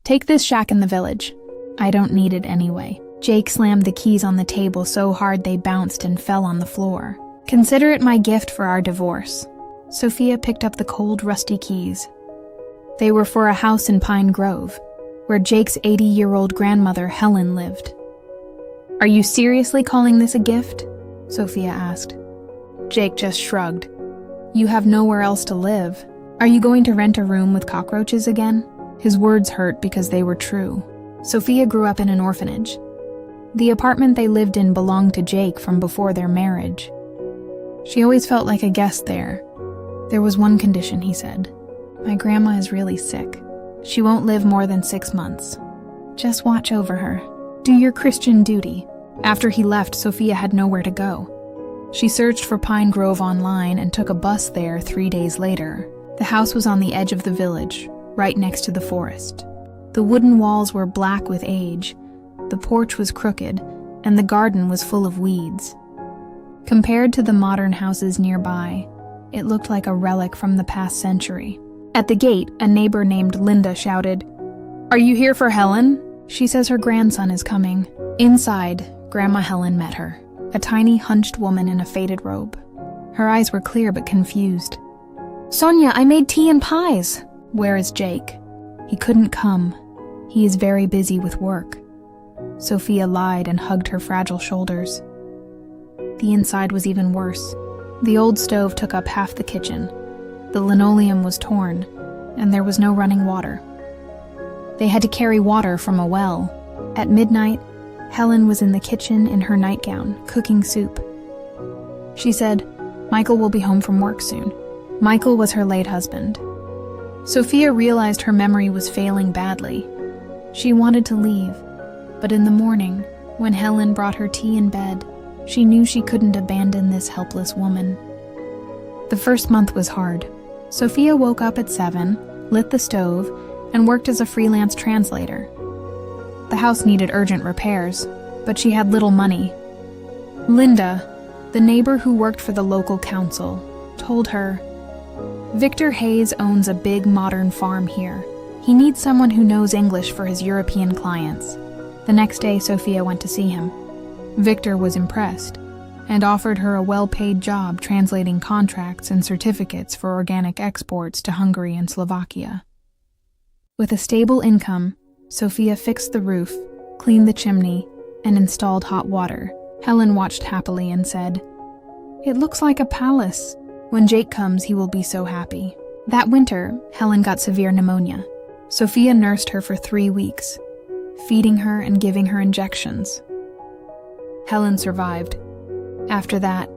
Take this shack in the village. I don't need it anyway. Jake slammed the keys on the table so hard they bounced and fell on the floor. Consider it my gift for our divorce. Sophia picked up the cold, rusty keys. They were for a house in Pine Grove, where Jake's 80-year-old grandmother Helen lived. Are you seriously calling this a gift? Sophia asked. Jake just shrugged. You have nowhere else to live. Are you going to rent a room with cockroaches again? His words hurt because they were true. Sophia grew up in an orphanage. The apartment they lived in belonged to Jake from before their marriage. She always felt like a guest there. There was one condition, he said. My grandma is really sick. She won't live more than 6 months. Just watch over her. Do your Christian duty. After he left, Sophia had nowhere to go. She searched for Pine Grove online and took a bus there 3 days later. The house was on the edge of the village, right next to the forest. The wooden walls were black with age, the porch was crooked, and the garden was full of weeds. Compared to the modern houses nearby, it looked like a relic from the past century. At the gate, a neighbor named Linda shouted, "Are you here for Helen? She says her grandson is coming." Inside, Grandma Helen met her, a tiny, hunched woman in a faded robe. Her eyes were clear but confused. "Sonia, I made tea and pies." "Where is Jake?" "He couldn't come. He is very busy with work." Sophia lied and hugged her fragile shoulders. The inside was even worse. The old stove took up half the kitchen. The linoleum was torn, and there was no running water. They had to carry water from a well. At midnight, Helen was in the kitchen in her nightgown, cooking soup. She said, "Michael will be home from work soon." Michael was her late husband. Sophia realized her memory was failing badly. She wanted to leave, but in the morning, when Helen brought her tea in bed, she knew she couldn't abandon this helpless woman. The first month was hard. Sophia woke up at 7, lit the stove, and worked as a freelance translator. The house needed urgent repairs, but she had little money. Linda, the neighbor who worked for the local council, told her, "Victor Hayes owns a big modern farm here. He needs someone who knows English for his European clients." The next day, Sophia went to see him. Victor was impressed and offered her a well-paid job translating contracts and certificates for organic exports to Hungary and Slovakia. With a stable income, Sophia fixed the roof, cleaned the chimney, and installed hot water. Helen watched happily and said, "It looks like a palace. When Jake comes, he will be so happy." That winter, Helen got severe pneumonia. Sophia nursed her for 3 weeks, feeding her and giving her injections. Helen survived. After that,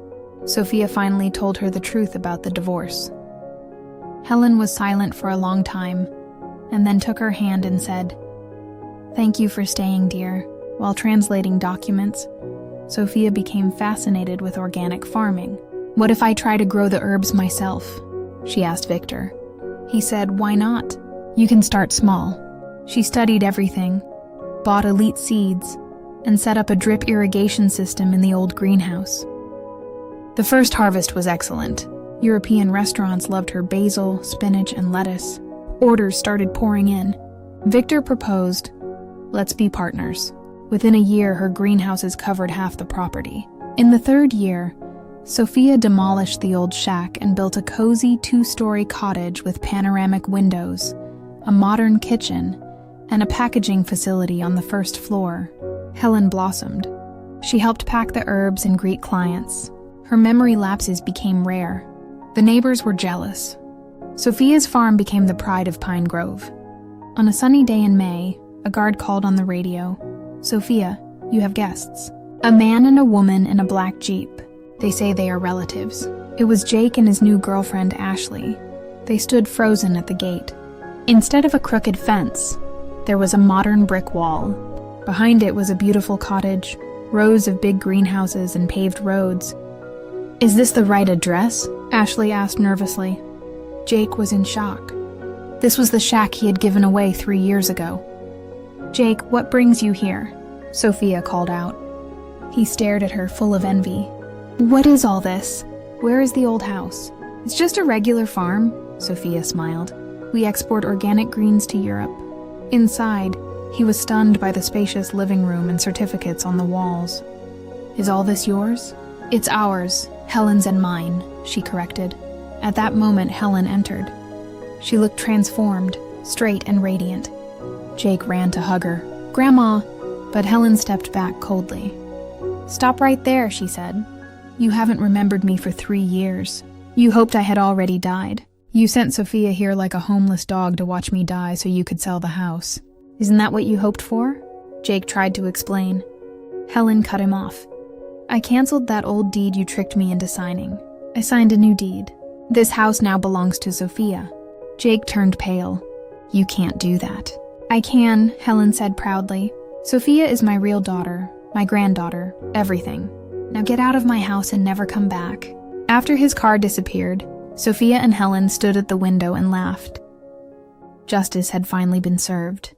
Sophia finally told her the truth about the divorce. Helen was silent for a long time, and then took her hand and said, "Thank you for staying, dear." While translating documents, Sophia became fascinated with organic farming. "What if I try to grow the herbs myself?" she asked Victor. He said, "Why not? You can start small." She studied everything, bought elite seeds, and set up a drip irrigation system in the old greenhouse. The first harvest was excellent. European restaurants loved her basil, spinach, and lettuce. Orders started pouring in. Victor proposed, "Let's be partners." Within a year, her greenhouses covered half the property. In the 3rd year, Sophia demolished the old shack and built a cozy 2-story cottage with panoramic windows, a modern kitchen, and a packaging facility on the 1st floor. Helen blossomed. She helped pack the herbs and greet clients. Her memory lapses became rare. The neighbors were jealous. Sophia's farm became the pride of Pine Grove. On a sunny day in May, a guard called on the radio, "Sophia, you have guests." A man and a woman in a black Jeep. They say they are relatives. It was Jake and his new girlfriend, Ashley. They stood frozen at the gate. Instead of a crooked fence, there was a modern brick wall. Behind it was a beautiful cottage, rows of big greenhouses and paved roads. "Is this the right address?" Ashley asked nervously. Jake was in shock. This was the shack he had given away 3 years ago. "Jake, what brings you here?" Sophia called out. He stared at her full of envy. "What is all this? Where is the old house?" "It's just a regular farm," Sophia smiled. "We export organic greens to Europe." Inside, he was stunned by the spacious living room and certificates on the walls. "Is all this yours?" "It's ours, Helen's and mine," she corrected. At that moment, Helen entered. She looked transformed, straight and radiant. Jake ran to hug her. "Grandma!" But Helen stepped back coldly. "Stop right there," she said. "You haven't remembered me for 3 years. You hoped I had already died. You sent Sophia here like a homeless dog to watch me die so you could sell the house. Isn't that what you hoped for?" Jake tried to explain. Helen cut him off. "I canceled that old deed you tricked me into signing. I signed a new deed. This house now belongs to Sophia." Jake turned pale. "You can't do that." "I can," Helen said proudly. "Sophia is my real daughter, my granddaughter, everything. Now get out of my house and never come back." After his car disappeared, Sophia and Helen stood at the window and laughed. Justice had finally been served.